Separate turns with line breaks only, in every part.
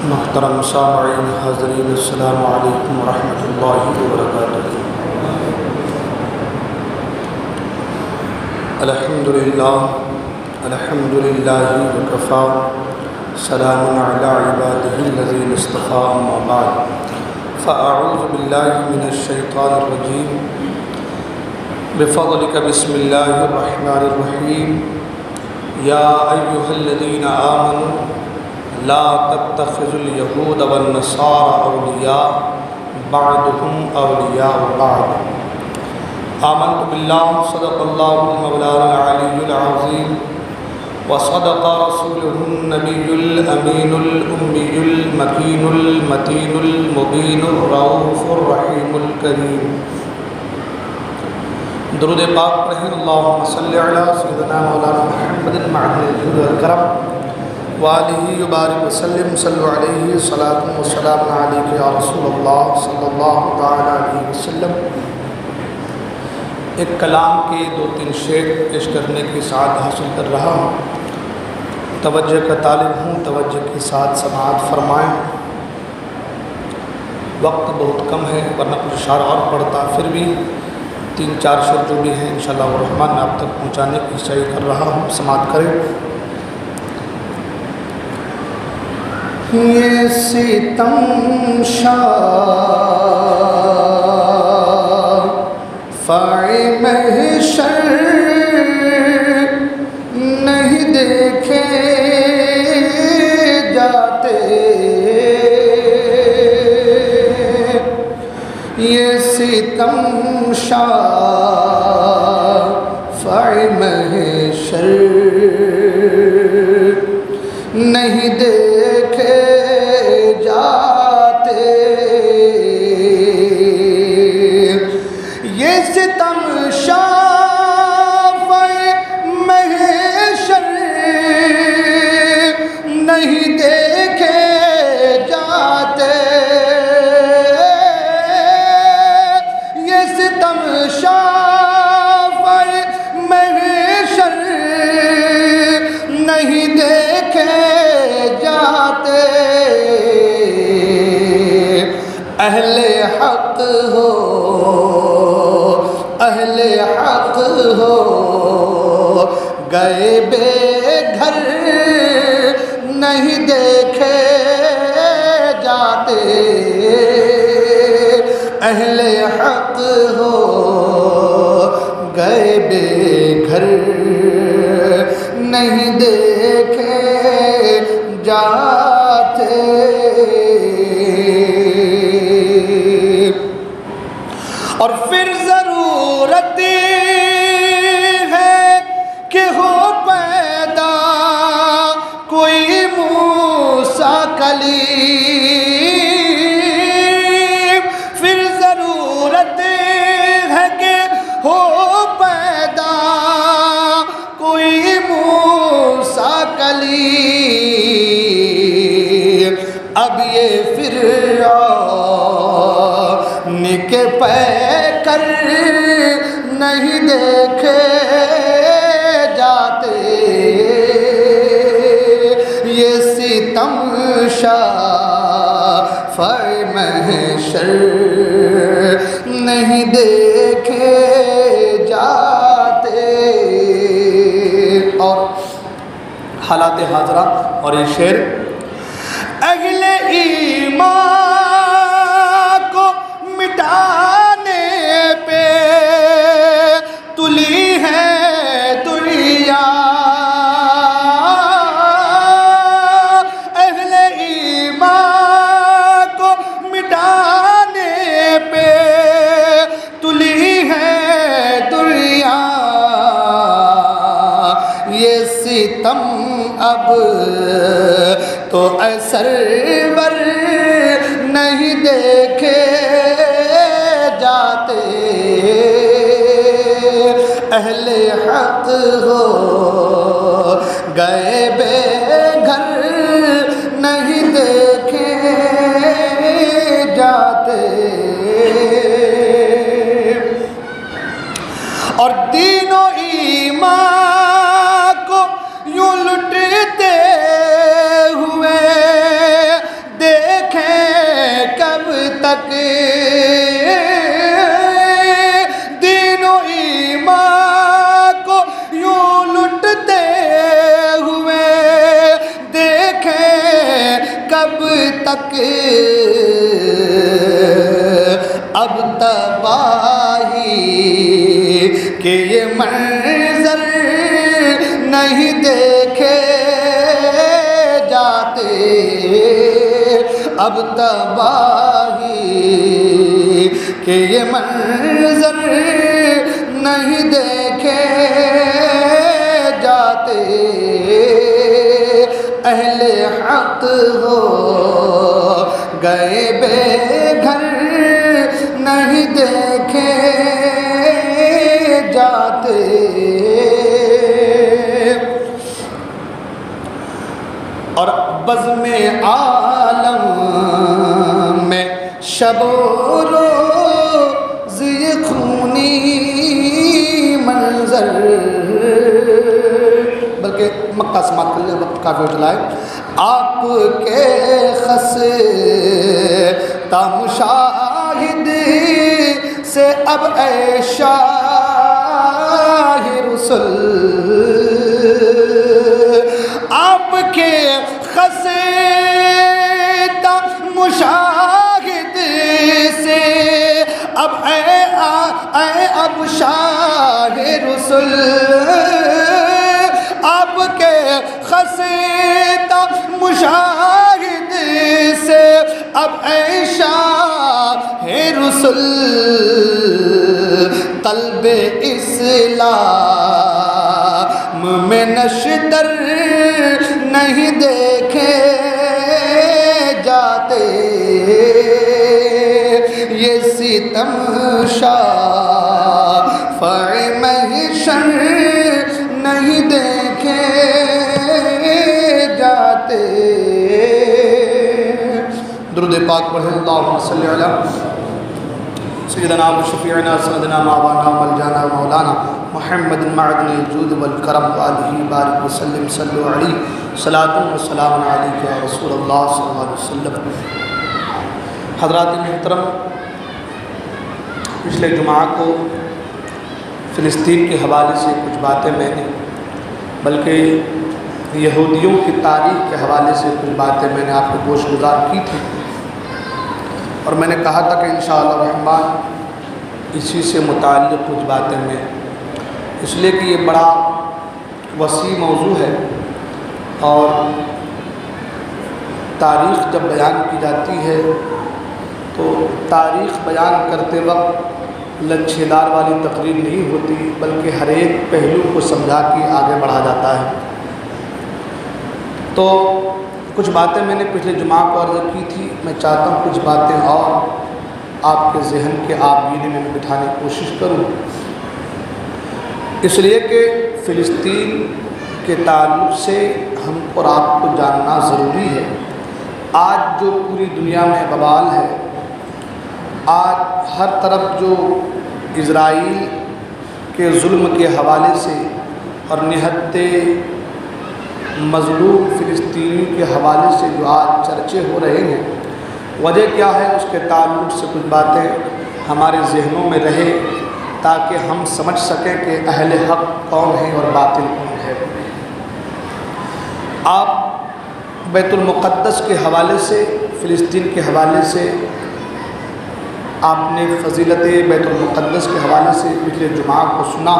محترم سامعین حاضرین، السلام علیکم ورحمۃ اللہ وبرکاتہ۔ الحمد للہ وکفیٰ، سلام علی عبادہ الذین اصطفیٰ، اما بعد فاعوذ باللہ من الشیطان الرجیم، بفضلک بسم اللہ الرحمن الرحیم۔ یا ایھا الذین آمنوا لا تتخذوا اليہود والنصارى اولیاء بعضهم اولیاء بعض۔ آمنت باللہ، صدق اللہ المولانا العلی العظیم، وصدق رسولہ النبی الامین الامی المکین المتین المبین الرؤوف الرحیم الکریم۔ درود پاک پڑھیں، اللہم صلی علی سیدنا مولانا محمد معدن الجود والکرم وآلہ وبارک وسلم، صلو علیہ صلاۃ وسلام علیک یا رسول اللہ صلی اللہ تعالی علیہ وسلم۔ ایک کلام کے 2-3 شعر پیش کرنے کی سعادت حاصل کر رہا ہوں، توجہ کا طالب ہوں، توجہ کے ساتھ سماعت فرمائیں۔ وقت بہت کم ہے، ورنہ کچھ اشعار اور پڑھتا، پھر بھی 3-4 شعر جو بھی ہیں انشاءاللہ الرحمن میں آپ تک پہنچانے کی کوشش کر رہا ہوں، سماعت کریں۔ یہ ستم شافع محشر نہیں دیکھے جاتے، یہ ستم شافع محشر نہیں دیکھے جاتے، یہ ستم شافع محشر نہیں دیکھے جاتے، یہ ستم شافع محشر نہیں دیکھے جاتے، اہل حق ہو، اہل حق ہو گئے بے گھر نہیں دیکھے جاتے، اہل حق ہو گئے بے گھر نہیں دیکھے جاتے۔ اور پھر ضرورت ہے کہ ہو پیدا کوئی موسیٰ کلیم، پھر ضرورت ہے کہ ہو پیدا کوئی موسیٰ کلیم، اب یہ فرعون کے پیکر نہیں دیکھے جاتے، یہ ستم شافع محشر نہیں دیکھے جاتے۔ اور حالات حاضرہ اور یہ شعر، اہل ایمان کو مٹانے پہ تلی ہے دنیا، اہل ایمان کو مٹانے پہ تلی ہے دنیا، یہ ستم اب تو اثر ور نہیں دیکھے جاتے، اہل حق ہو گئے بے گھر نہیں دیکھے جاتے، اور دین و ایمان کو یوں لٹتے ہوئے تک دین و ایمان کو یوں لٹتے ہوئے دیکھیں کب تک اب تباہی کہ یہ منظر نہیں دیکھے جاتے اب تباہی کہ یہ منظر نہیں دیکھے جاتے اہل حق ہو گئے بے گھر نہیں دیکھے جاتے اور بزم عالم میں شب و روز یہ خونی منظر بلکہ مکہ سماعت کر لیں وقت کافی چلا ہے آپ کے خستہ مشاہد سے اب اے شاہ رسل آپ کے خستہ مشاہد سے اب اے اب شاہ رسل آپ کے خستہ مشاہد سے اب اے شاہ رسل طلب اسلام میں نشتر نہیں دیکھے جاتے یہ ستم شافع محشر نہیں دیکھے جاتے درود پاک پڑھیں اللہم صلی علی سیدنا و شفیعنا سندنا معوانا ملجانا مولانا محمد معدن الجود والکرم وآلہ بارک وسلم صلو علیہ صلاۃ و سلام علیک یا رسول اللہ صلی اللہ علیہ وسلم حضرات محترم پچھلے جمعہ کو فلسطین کے حوالے سے کچھ باتیں میں نے بلکہ یہودیوں کی تاریخ کے حوالے سے کچھ باتیں میں نے آپ کو گوش گزار کی تھی اور میں نے کہا تھا کہ انشاءاللہ الرحمن اسی سے متعلق کچھ باتیں میں اس لیے کہ یہ بڑا وسیع موضوع ہے اور تاریخ جب بیان کی جاتی ہے تو تاریخ بیان کرتے وقت لچھیدار والی تقریر نہیں ہوتی بلکہ ہر ایک پہلو کو سمجھا کے آگے بڑھا جاتا ہے تو کچھ باتیں میں نے پچھلے جمعہ کو عرض کی تھی میں چاہتا ہوں کچھ باتیں اور آپ کے ذہن کے آبینے میں بٹھانے کی کوشش کروں اس لیے کہ فلسطین کے تعلق سے ہم اور آپ کو جاننا ضروری ہے آج جو پوری دنیا میں بوال ہے آج ہر طرف جو اسرائیل کے ظلم کے حوالے سے اور نہت مظلوم فلسطینی کے حوالے سے جو آج چرچے ہو رہے ہیں وجہ کیا ہے اس کے تعلق سے کچھ باتیں ہمارے ذہنوں میں رہے تاکہ ہم سمجھ سکیں کہ اہل حق کون ہیں اور باطل کون ہے آپ بیت المقدس کے حوالے سے فلسطین کے حوالے سے آپ نے فضیلت بیت المقدس کے حوالے سے پچھلے جمعہ کو سنا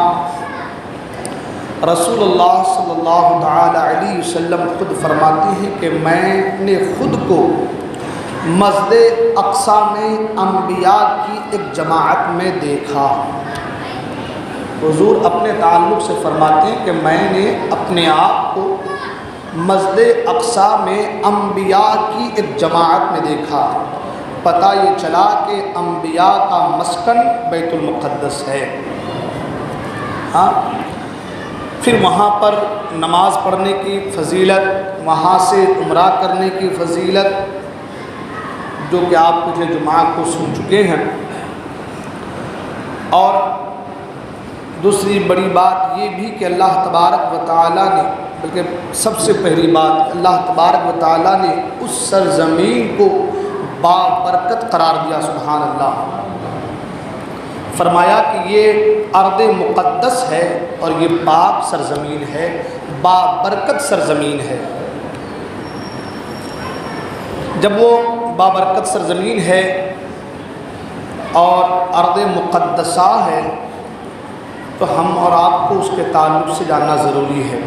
رسول اللہ صلی اللہ تعالی علیہ وسلم خود فرماتی ہیں کہ میں نے خود کو مسجد اقصی میں انبیاء کی ایک جماعت میں دیکھا حضور اپنے تعلق سے فرماتے ہیں کہ میں نے اپنے آپ کو مسجد اقصی میں انبیاء کی ایک جماعت میں دیکھا پتہ یہ چلا کہ انبیاء کا مسکن بیت المقدس ہے ہاں پھر وہاں پر نماز پڑھنے کی فضیلت وہاں سے عمرہ کرنے کی فضیلت جو کہ آپ پچھلے جمعہ کو سن چکے ہیں اور دوسری بڑی بات یہ بھی کہ اللہ تبارک و تعالیٰ نے بلکہ سب سے پہلی بات اللہ تبارک و تعالیٰ نے اس سرزمین کو بابرکت قرار دیا، سبحان اللہ۔ فرمایا کہ یہ ارض مقدس ہے اور یہ پاک سرزمین ہے، بابرکت سرزمین ہے۔ جب وہ بابرکت سرزمین ہے اور ارض مقدسہ ہے تو ہم اور آپ کو اس کے تعلق سے جاننا ضروری ہے۔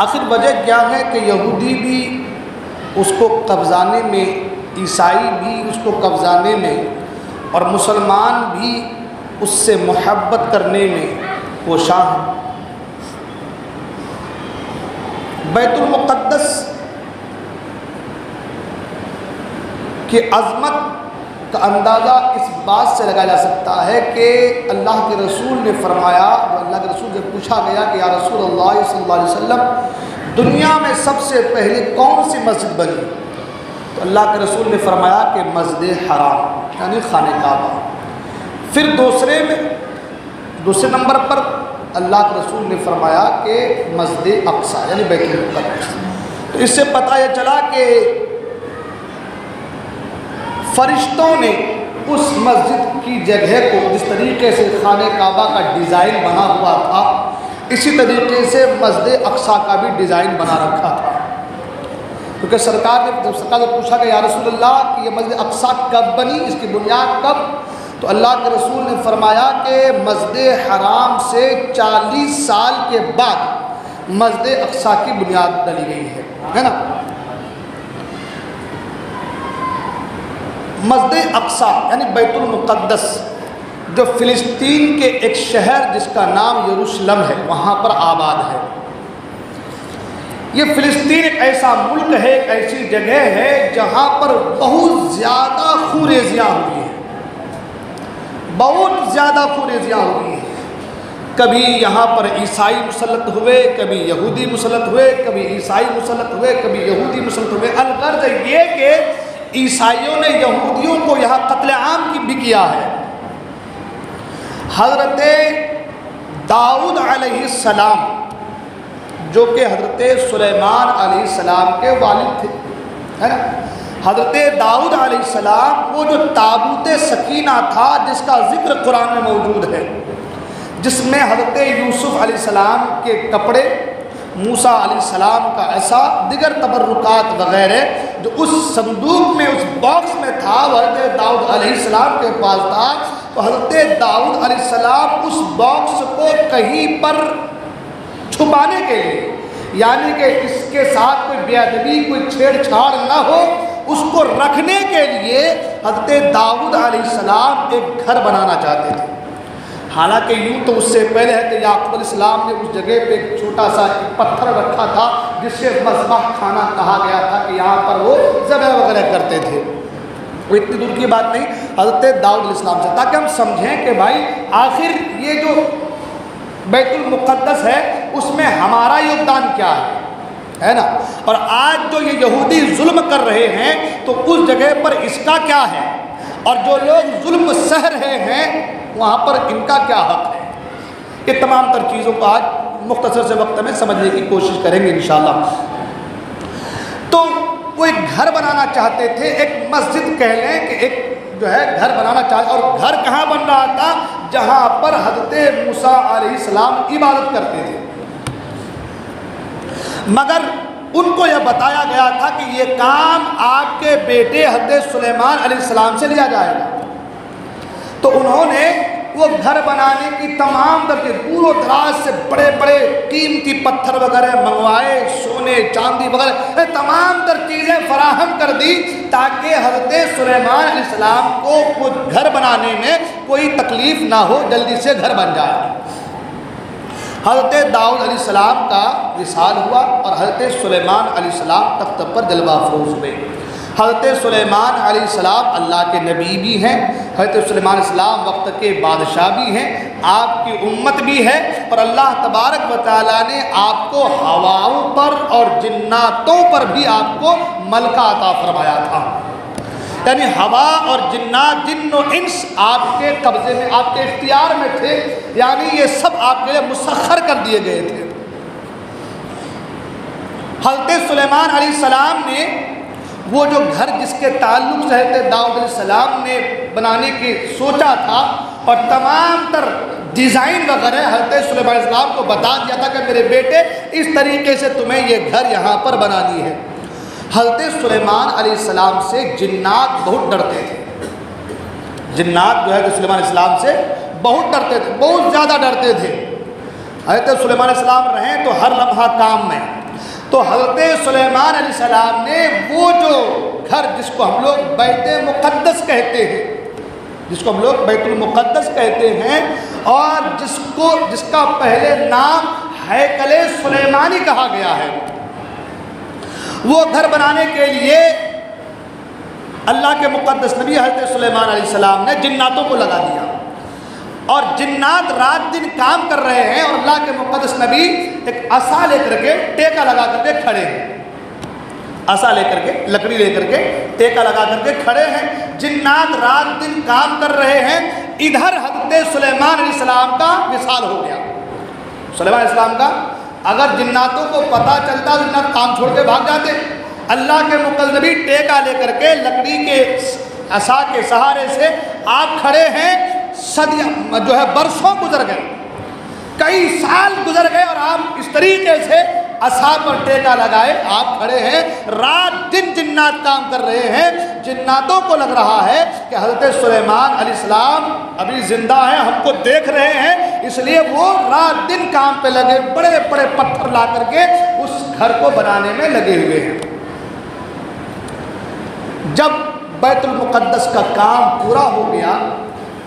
آخر وجہ کیا ہے کہ یہودی بھی اس کو قبضانے میں، عیسائی بھی اس کو قبضانے میں، اور مسلمان بھی اس سے محبت کرنے میں کوشاں ہیں۔ بیت المقدس کی عظمت کا اندازہ اس بات سے لگایا جا سکتا ہے کہ اللہ کے رسول نے فرمایا، اللہ کے رسول سے پوچھا گیا کہ یا رسول اللہ صلی اللہ علیہ وسلم دنیا میں سب سے پہلے کون سی مسجد بنی؟ تو اللہ کے رسول نے فرمایا کہ مسجد حرام یعنی خانہ کعبہ۔ پھر دوسرے نمبر پر اللہ کے رسول نے فرمایا کہ مسجد اقصی یعنی بیت المقدس۔ تو اس سے پتہ یہ چلا کہ فرشتوں نے اس مسجد کی جگہ کو جس طریقے سے خانہ کعبہ کا ڈیزائن بنا ہوا تھا، اسی طریقے سے مسجد اقصی کا بھی ڈیزائن بنا رکھا تھا۔ کیونکہ سرکار نے پوچھا کہ یا رسول اللہ کہ یہ مسجد اقصی کب بنی، اس کی بنیاد کب؟ تو اللہ کے رسول نے فرمایا کہ مسجد حرام سے 40 سال کے بعد مسجد اقصی کی بنیاد ڈلی گئی ہے نا۔ مسجد اقصی یعنی بیت المقدس جو فلسطین کے ایک شہر جس کا نام یروشلم ہے وہاں پر آباد ہے۔ یہ فلسطین ایک ایسا ملک ہے، ایک ایسی جگہ ہے جہاں پر بہت زیادہ خوریزیاں ہوئی ہیں، بہت زیادہ خوریزیاں ہوئی ہیں۔ کبھی یہاں پر عیسائی مسلط ہوئے، کبھی یہودی مسلط ہوئے، کبھی عیسائی مسلط ہوئے، کبھی یہودی مسلط ہوئے۔ الغرض یہ کہ عیسائیوں نے یہودیوں کو یہاں قتل عام کی بھی کیا ہے۔ حضرت داؤد علیہ السلام جو کہ حضرت سلیمان علیہ السلام کے والد تھے، ہے نا، حضرت داؤد علیہ السلام وہ جو تابوت سکینہ تھا جس کا ذکر قرآن میں موجود ہے، جس میں حضرت یوسف علیہ السلام کے کپڑے، موسیٰ علیہ السلام کا ایسا دیگر تبرکات وغیرہ جو اس صندوق میں، اس باکس میں تھا، وہ حضرت داؤد علیہ السلام کے پاس تھا۔ تو حضرت داؤد علیہ السلام اس باکس کو کہیں پر چھپانے کے لیے، یعنی کہ اس کے ساتھ کوئی بے ادبی، کوئی چھیڑ چھاڑ نہ ہو، اس کو رکھنے کے لیے حضرت داؤد علیہ السلام ایک گھر بنانا چاہتے تھے۔ حالانکہ یوں تو اس سے پہلے ہے کہ یعقوب علیہ السلام نے اس جگہ پہ ایک چھوٹا سا پتھر رکھا تھا جس سے مذبح خانہ کہا گیا تھا کہ یہاں پر وہ ذبح وغیرہ کرتے تھے۔ وہ اتنی دور کی بات نہیں، حضرت داؤد علیہ السلام سے، تاکہ ہم سمجھیں کہ بھائی آخر یہ جو بیت المقدس ہے اس میں ہمارا یوگدان کیا ہے نا۔ اور آج جو یہ یہودی ظلم کر رہے ہیں تو اس جگہ پر اس کا کیا ہے، اور جو لوگ ظلم سہ رہے ہیں وہاں پر ان کا کیا حق ہے۔ یہ تمام تر چیزوں کو آج مختصر سے وقت میں سمجھنے کی کوشش کریں گے انشاءاللہ۔ تو وہ ایک گھر بنانا چاہتے تھے، ایک مسجد کہہ لیں کہ ایک جو ہے گھر بنانا چاہتے، اور گھر کہاں بن رہا تھا؟ جہاں پر حضرت موسیٰ علیہ السلام عبادت کرتے تھے۔ مگر ان کو یہ بتایا گیا تھا کہ یہ کام آپ کے بیٹے حضرت سلیمان علیہ السلام سے لیا جائے گا۔ تو انہوں نے وہ گھر بنانے کی تمام ترتیب، دور و دراز سے بڑے بڑے قیمتی پتھر وغیرہ منگوائے، سونے چاندی وغیرہ تمام تر چیزیں فراہم کر دی تاکہ حضرت سلیمان علیہ السلام کو کچھ گھر بنانے میں کوئی تکلیف نہ ہو، جلدی سے گھر بن جائے۔ حضرت داؤد علیہ السلام کا وصال ہوا اور حضرت سلیمان علیہ السلام تخت پر جلوہ افروز ہوئے۔ حضرت سلیمان علیہ السلام اللہ کے نبی بھی ہیں، حضرت سلیمان علیہ السلام وقت کے بادشاہ بھی ہیں، آپ کی امت بھی ہے، اور اللہ تبارک و تعالیٰ نے آپ کو ہواؤں پر اور جناتوں پر بھی آپ کو ملکہ عطا فرمایا تھا۔ یعنی ہوا اور جنات، جن و انس آپ کے قبضے میں، آپ کے اختیار میں تھے، یعنی یہ سب آپ کے لیے مسخر کر دیے گئے تھے۔ حضرت سلیمان علیہ السلام نے وہ جو گھر جس کے تعلق سے حضرت داؤد علیہ السلام نے بنانے کی سوچا تھا اور تمام تر ڈیزائن وغیرہ حضرت سلیمان علیہ السلام کو بتا دیا تھا کہ میرے بیٹے اس طریقے سے تمہیں یہ گھر یہاں پر بنانی ہے۔ حضرت سلیمان علیہ السلام سے جنات بہت ڈرتے تھے۔ جنات جو ہے کہ سلیمان علیہ السلام سے بہت ڈرتے تھے، بہت زیادہ ڈرتے تھے۔ حضرت سلیمان علیہ السلام رہیں تو ہر لمحہ کام میں، تو حضرت سلیمان علیہ السلام نے وہ جو گھر جس کو ہم لوگ بیت مقدس کہتے ہیں، جس کو ہم لوگ بیت المقدس کہتے ہیں، اور جس کا پہلے نام ہیکل سلیمانی کہا گیا ہے، وہ گھر بنانے کے لیے اللہ کے مقدس نبی حضرت سلیمان علیہ السلام نے جناتوں کو لگا دیا، اور جنات رات دن کام کر رہے ہیں، اور اللہ کے مقدس نبی ایک عصا لے کر کے ٹیکا لگا کر کے کھڑے ہیں، عصا لے کر کے لکڑی لے کر کے ٹیکا لگا کر کے کھڑے ہیں۔ جنات رات دن کام کر رہے ہیں، ادھر حضرت سلیمان علیہ السلام کا وصال ہو گیا۔ سلیمان علیہ السلام کا اگر جناتوں کو پتہ چلتا تو جنات کام چھوڑ کے بھاگ جاتے۔ اللہ کے مقدس نبی ٹیکا لے کر کے لکڑی کے عصا کے سہارے سے آپ کھڑے ہیں، صدیاں جو ہے برسوں گزر گئے، کئی سال گزر گئے، اور آپ اس طریقے سے عصا پر ٹیکا لگائے آپ کھڑے ہیں، رات دن جنات کام کر رہے ہیں۔ جناتوں کو لگ رہا ہے کہ حضرت سلیمان علیہ السلام ابھی زندہ ہیں، ہم کو دیکھ رہے ہیں، اس لیے وہ رات دن کام پہ لگے، بڑے بڑے پتھر لا کر کے اس گھر کو بنانے میں لگے ہوئے ہیں۔ جب بیت المقدس کا کام پورا ہو گیا،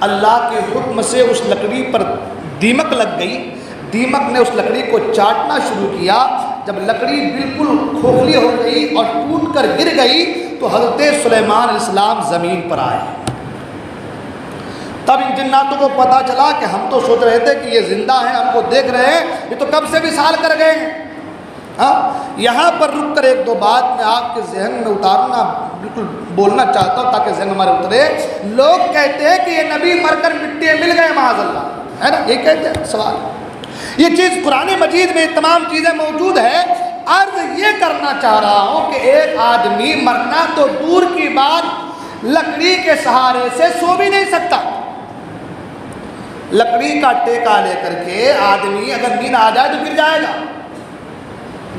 اللہ کے حکم سے اس لکڑی پر دیمک لگ گئی، دیمک نے اس لکڑی کو چاٹنا شروع کیا۔ جب لکڑی بالکل کھوکھلی ہو گئی اور ٹوٹ کر گر گئی تو حضرت سلیمان علیہ السلام زمین پر آئے۔ تب ان جناتوں کو پتہ چلا کہ ہم تو سوچ رہے تھے کہ یہ زندہ ہیں، ہم کو دیکھ رہے ہیں، یہ تو کب سے وصال کر گئے ہیں۔ یہاں پر رک کر ایک دو بات میں آپ کے ذہن میں اتارنا بالکل بولنا چاہتا ہوں تاکہ ذہن ہمارے اترے۔ لوگ کہتے ہیں کہ یہ نبی مر کر مٹی مل گئے، معاذ اللہ، ہے نا، یہ کہتے ہیں سوال۔ یہ چیز قرآن مجید میں تمام چیزیں موجود ہے۔ عرض یہ کرنا چاہ رہا ہوں کہ ایک آدمی مرنا تو دور کی بات لکڑی کے سہارے سے سو بھی نہیں سکتا۔ لکڑی کا ٹیکا لے کر کے آدمی اگر نیند آ جائے تو گر جائے گا،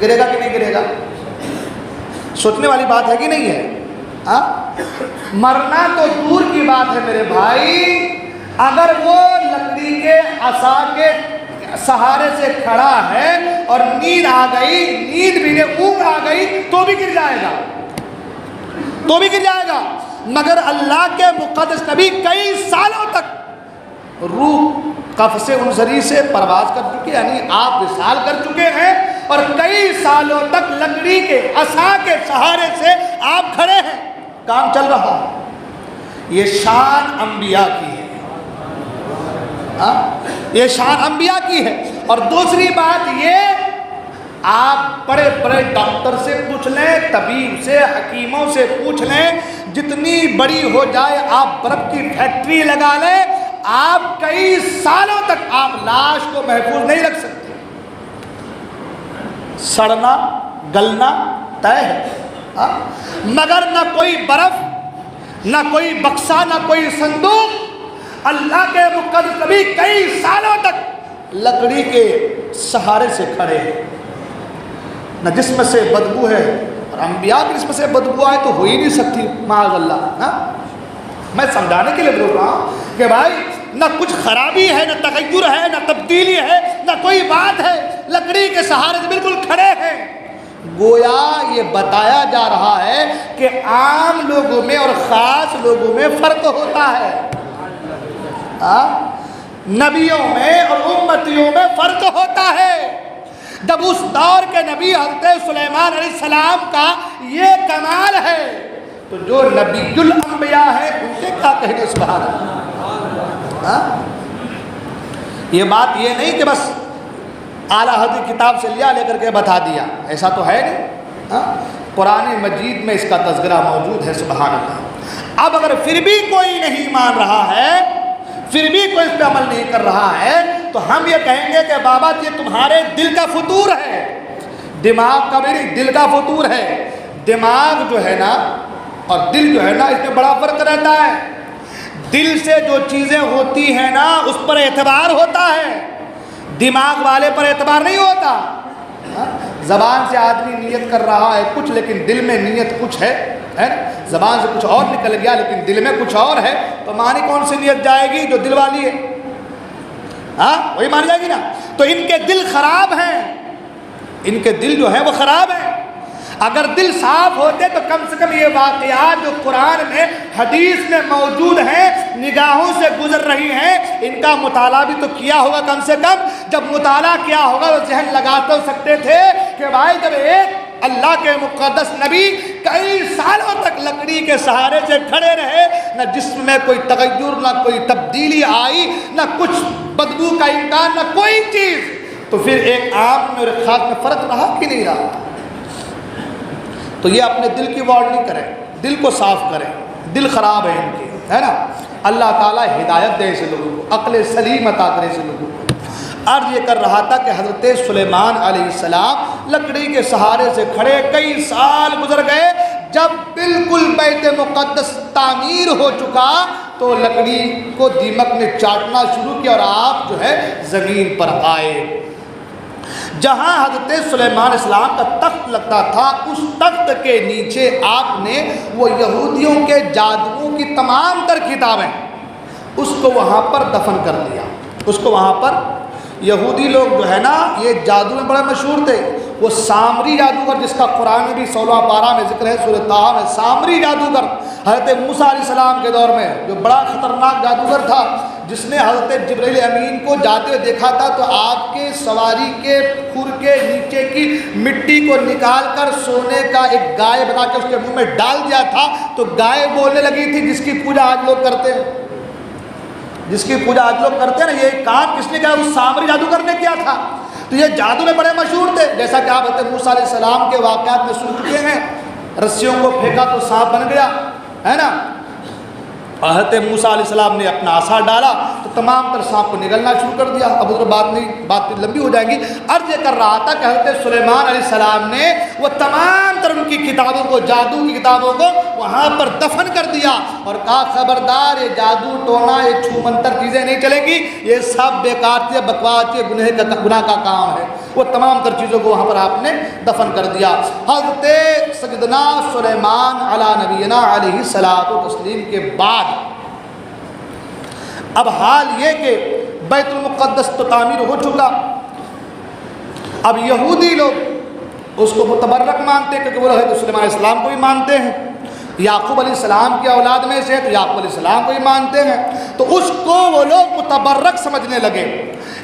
گرے گا کہ نہیں گرے گا؟ سوچنے والی بات ہے کہ نہیں ہے؟ مرنا تو دور کی بات ہے میرے بھائی، اگر وہ لکڑی کے عصا کے سہارے سے کھڑا ہے اور نیند آ گئی، نیند بھی نہیں، اونگ آ گئی تو بھی گر جائے گا، تو بھی گر جائے گا۔ مگر اللہ کے مقدس نبی کئی سالوں تک روح قفس انصری سے پرواز کر چکے، یعنی آپ وصال کر چکے ہیں، اور کئی سالوں تک لکڑی کے عصا کے سہارے سے آپ کھڑے ہیں، کام چل رہا ہے۔ یہ شان انبیاء کی ہے، یہ شان انبیاء کی ہے۔ اور دوسری بات یہ، آپ بڑے بڑے ڈاکٹر سے پوچھ لیں، طبیب سے، حکیموں سے پوچھ لیں، جتنی بڑی ہو جائے آپ برف کی فیکٹری لگا لیں، آپ کئی سالوں تک آپ لاش کو محفوظ نہیں رکھ سکتے، سڑنا گلنا طے ہے۔ مگر نہ کوئی برف، نہ کوئی بکسا، نہ کوئی صندوق، اللہ کے مقدس نبی کئی سالوں تک لکڑی کے سہارے سے کھڑے ہیں، نہ جسم سے بدبو ہے، اور انبیاء کے جسم سے بدبو آئے تو ہو ہی نہیں سکتی، معاذ اللہ۔ میں سمجھانے کے لیے بول رہا ہوں کہ بھائی نہ کچھ خرابی ہے، نہ تغیر ہے، نہ تبدیلی ہے، نہ کوئی بات ہے، لکڑی کے سہارے سے بالکل کھڑے ہیں۔ گویا یہ بتایا جا رہا ہے کہ عام لوگوں میں اور خاص لوگوں میں فرق ہوتا ہے، نبیوں میں اور امتیوں میں فرق ہوتا ہے۔ جب اس دور کے نبی حضرت سلیمان علیہ السلام کا یہ کمال ہے تو جو نبی الانبیاء ہے ان کے کیا کہنے، سبحان اللہ۔ یہ بات یہ نہیں کہ بس اعلیٰ حدیث کتاب سے لے کر کے بتا دیا، ایسا تو ہے نہیں۔ قرآن مجید میں اس کا تذکرہ موجود ہے، سبحان اللہ۔ اب اگر پھر بھی کوئی نہیں مان رہا ہے، پھر بھی کوئی اس پہ عمل نہیں کر رہا ہے، تو ہم یہ کہیں گے کہ بابا یہ تمہارے دل کا فطور ہے، دماغ کا بھی نہیں، دل کا فطور ہے۔ دماغ جو ہے نا اور دل جو ہے نا اس میں بڑا فرق رہتا ہے. دل سے جو چیزیں ہوتی ہیں نا اس پر اعتبار ہوتا ہے، دماغ والے پر اعتبار نہیں ہوتا. زبان سے آدمی نیت کر رہا ہے کچھ لیکن دل میں نیت کچھ ہے نا، زبان سے کچھ اور نکل گیا لیکن دل میں کچھ اور ہے، تو مانی کون سی نیت جائے گی؟ جو دل والی ہے، وہی مانی جائے گی نا. تو ان کے دل خراب ہیں، ان کے دل جو ہے وہ خراب ہیں. اگر دل صاف ہوتے تو کم سے کم یہ واقعات جو قرآن میں حدیث میں موجود ہیں، نگاہوں سے گزر رہی ہیں، ان کا مطالعہ بھی تو کیا ہوگا. کم سے کم جب مطالعہ کیا ہوگا تو ذہن لگا تو سکتے تھے کہ بھائی جب ایک اللہ کے مقدس نبی کئی سالوں تک لکڑی کے سہارے سے کھڑے رہے، نہ جسم میں کوئی تغیر، نہ کوئی تبدیلی آئی، نہ کچھ بدبو کا امکان، نہ کوئی چیز، تو پھر ایک آم میں اور ایک خاک میں فرق رہا کہ نہیں رہا؟ تو یہ اپنے دل کی وارننگ کریں، دل کو صاف کریں. دل خراب ہے ان کے، ہے نا. اللہ تعالیٰ ہدایت دے ایسے لوگوں کو، عقل سلیم عطا کرے ایسے لوگوں کو. عرض یہ کر رہا تھا کہ حضرت سلیمان علیہ السلام لکڑی کے سہارے سے کھڑے، کئی سال گزر گئے. جب بالکل بیت مقدس تعمیر ہو چکا تو لکڑی کو دیمک نے چاٹنا شروع کیا اور آپ جو ہے زمین پر آئے. جہاں حضرت سلیمان السلام کا تخت لگتا تھا اس تخت کے نیچے آپ نے وہ یہودیوں کے جادوؤں کی تمام تر کتابیں اس کو وہاں پر دفن کر دیا. اس کو وہاں پر یہودی لوگ جو ہے نا یہ جادو میں بڑے مشہور تھے. وہ سامری جادوگر جس کا قرآن میں بھی 16 پارہ میں ذکر ہے، سورہ طٰہٰ میں. سامری جادوگر حضرت موسیٰ علیہ السلام کے دور میں جو بڑا خطرناک جادوگر تھا، جس نے حضرت جبرائیل امین کو جاتے ہوئے دیکھا تھا تو آپ کے سواری کے کھر کے نیچے کی مٹی کو نکال کر سونے کا ایک گائے بنا کے اس کے منہ میں ڈال دیا تھا تو گائے بولنے لگی تھی، جس کی پوجا آج لوگ کرتے ہیں. جس کی پوجا آج لوگ کرتے ہیں نا، یہ کام کس نے کیا؟ اس سامری جادوگر نے کیا تھا. تو یہ جادو میں بڑے مشہور تھے، جیسا کہ آپ حضرت موسیٰ علیہ السلام کے واقعات میں سن چکے ہیں. رسیوں کو پھینکا تو سانپ بن گیا، ہے نا. حضرت موسیٰ علیہ السلام نے اپنا عصا ڈالا تو تمام تر سانپ کو نگلنا شروع کر دیا. اب ادھر بات لمبی ہو جائے گی. عرض یہ کر رہا تھا کہ حضرت سلیمان علیہ السلام نے وہ تمام تر ان کی کتابوں کو، جادو کی کتابوں کو وہاں پر دفن کر دیا اور کہا خبردار یہ جادو ٹونا، یہ چھو منتر چیزیں نہیں چلیں گی، یہ سب بیکار تھی، بکواس تھی، گناہ کا کام ہے. وہ تمام تر چیزوں کو وہاں پر آپ نے دفن کر دیا. حضرت سیدنا سلیمان علی نبینا علیہ الصلوۃ والتسلیم کے بعد اب حال یہ کہ بیت المقدس تو تعمیر ہو چکا. اب یہودی لوگ اس کو متبرک مانتے ہیں کیونکہ وہ حضرت سلیمان علیہ السلام کو بھی مانتے ہیں. یعقوب علیہ السلام کی اولاد میں سے تو یعقوب علیہ السلام کو بھی مانتے ہیں، تو اس کو وہ لوگ متبرک سمجھنے لگے.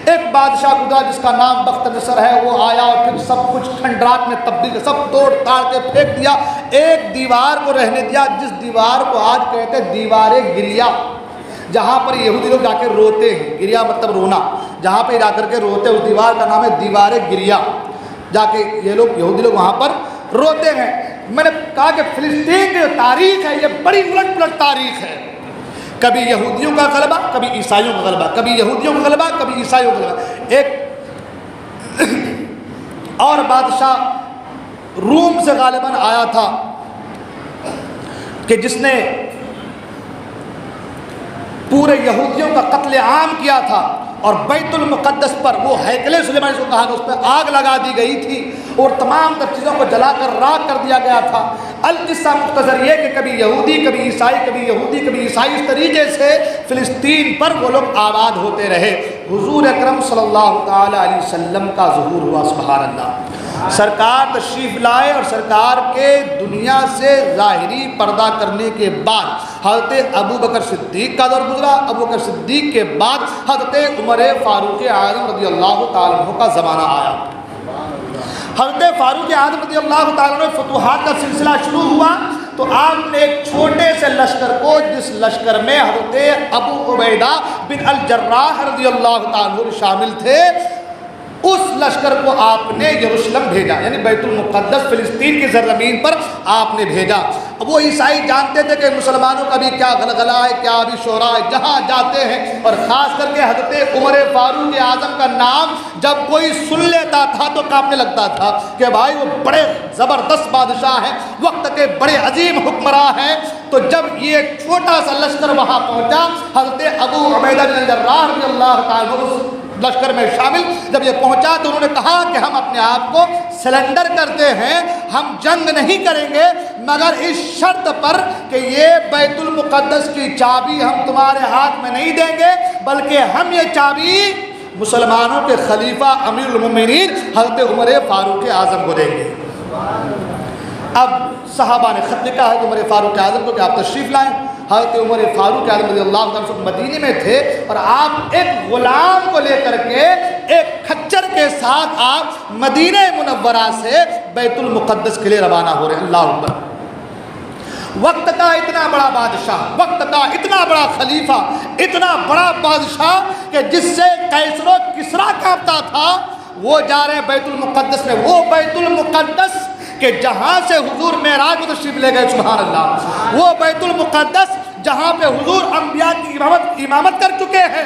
ایک بادشاہ گزرا جس کا نام بخت نصر ہے، وہ آیا اور پھر سب کچھ کھنڈرات میں تبدیل، سب توڑ تاڑ کے پھینک دیا. ایک دیوار کو رہنے دیا جس دیوار کو آج کہتے ہیں دیوار گریا، جہاں پر یہودی لوگ جا کے روتے ہیں. گریا مطلب رونا، جہاں پہ جا کر کے روتے ہیں اس دیوار کا نام ہے دیوار گریا. جا کے یہ لوگ یہودی لوگ وہاں پر روتے ہیں. میں نے کہا کہ فلسطین کی جو تاریخ ہے یہ بڑی الٹ پلٹ تاریخ ہے. کبھی یہودیوں کا غلبہ، کبھی عیسائیوں کا غلبہ، کبھی یہودیوں کا غلبہ، کبھی عیسائیوں کا غلبہ. ایک اور بادشاہ روم سے غالباً آیا تھا کہ جس نے پورے یہودیوں کا قتل عام کیا تھا اور بیت المقدس پر وہ ہیکل سلیمان کو کہا کہ اس پہ آگ لگا دی گئی تھی اور تمام تر چیزوں کو جلا کر راکھ کر دیا گیا تھا. القصہ مختصر یہ کہ کبھی یہودی، کبھی عیسائی، کبھی یہودی، کبھی عیسائی، اس طریقے سے فلسطین پر وہ لوگ آباد ہوتے رہے. حضور اکرم صلی اللہ تعالی علیہ وسلم کا ظہور ہوا. سبحان اللہ. سرکار تشریف لائے اور سرکار کے دنیا سے ظاہری پردہ کرنے کے بعد حضرت ابو بکر صدیق کا دور گزرا. ابو بکر صدیق کے بعد حضرت عمر فاروق اعظم رضی اللہ تعالیٰ عنہ کا زمانہ آیا. حضرت فاروق اعظم رضی اللہ تعالیٰ عنہ فتوحات کا سلسلہ شروع ہوا تو آپ نے ایک چھوٹے سے لشکر کو، جس لشکر میں حضرت ابو عبیدہ بن الجراح رضی اللہ تعالیٰ عنہ شامل تھے، اس لشکر کو آپ نے یروشلم بھیجا، یعنی بیت المقدس فلسطین کی سرزمین پر آپ نے بھیجا۔ اب وہ عیسائی جانتے تھے کہ مسلمانوں کا بھی کیا غلغلہ ہے، کیا بھی شورا ہے، جہاں جاتے ہیں، اور خاص کر کے حضرت عمر فاروق اعظم کا نام جب کوئی سن لیتا تھا تو کانپنے لگتا تھا کہ بھائی وہ بڑے زبردست بادشاہ ہیں، وقت کے بڑے عظیم حکمراں ہیں۔ تو جب یہ ایک چھوٹا سا لشکر وہاں پہنچا، حضرت ابو عبیدہ بن الجراح رضی اللہ تعالیٰ عنہ لشکر میں شامل جب یہ پہنچا تو انہوں نے کہا کہ ہم اپنے آپ کو سلنڈر کرتے ہیں، ہم جنگ نہیں کریں گے مگر اس شرط پر کہ یہ بیت المقدس کی چابی ہم تمہارے ہاتھ میں نہیں دیں گے، بلکہ ہم یہ چابی مسلمانوں کے خلیفہ امیر المومنین حضرت عمر فاروق اعظم کو دیں گے۔ اب صحابہ نے خط لکھا ہے عمر فاروق اعظم کو کہ آپ تشریف لائیں۔ حضرت عمر فاروق اعظم رضی اللہ عنہ مدینے میں تھے اور آپ ایک غلام کو لے کر کے ایک کھچر کے ساتھ آپ مدینہ منورہ سے بیت المقدس کے لیے روانہ ہو رہے ہیں۔ اللہ اکبر! وقت کا اتنا بڑا بادشاہ، وقت کا اتنا بڑا خلیفہ، اتنا بڑا بادشاہ کہ جس سے قیصر و کسریٰ کانپتا تھا، وہ جا رہے ہیں بیت المقدس میں، وہ بیت المقدس کہ جہاں سے حضور معراج میں تشریف لے گئے، سبحان اللہ، وہ بیت المقدس جہاں پہ حضور انبیاء کی امامت کر چکے ہیں،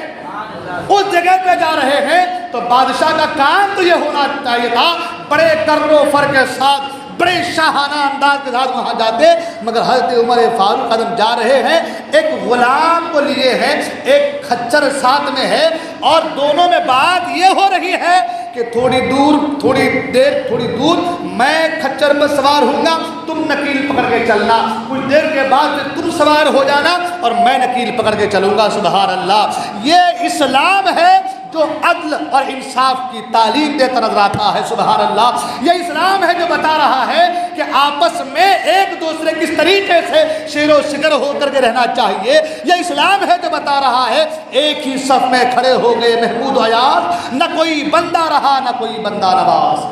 اس جگہ پہ جا رہے ہیں۔ تو بادشاہ کا کام تو یہ ہونا چاہیے تھا بڑے کر و فر کے ساتھ، بڑے شاہانہ انداز کے ساتھ وہاں جاتے، مگر حضرت عمر فاروق اعظم جا رہے ہیں، ایک غلام کو لیے ہیں، ایک کھچر ساتھ میں ہے، اور دونوں میں بات یہ ہو رہی ہے کہ تھوڑی دور میں کھچر پر سوار ہوں گا، تم نکیل پکڑ کے چلنا، کچھ دیر کے بعد تم سوار ہو جانا اور میں نکیل پکڑ کے چلوں گا۔ سبحان اللہ! یہ اسلام ہے جو عدل اور انصاف کی تعلیم دیتا نظر آتا ہے۔ سبحان اللہ! یہ اسلام ہے جو بتا رہا ہے کہ آپس میں ایک دوسرے کس طریقے سے شیر و شکر ہو کر کے رہنا چاہیے۔ یہ اسلام ہے جو بتا رہا ہے ایک ہی صف میں کھڑے ہو گئے محمود و ایاز، نہ کوئی بندہ رہا نہ کوئی بندہ نواز۔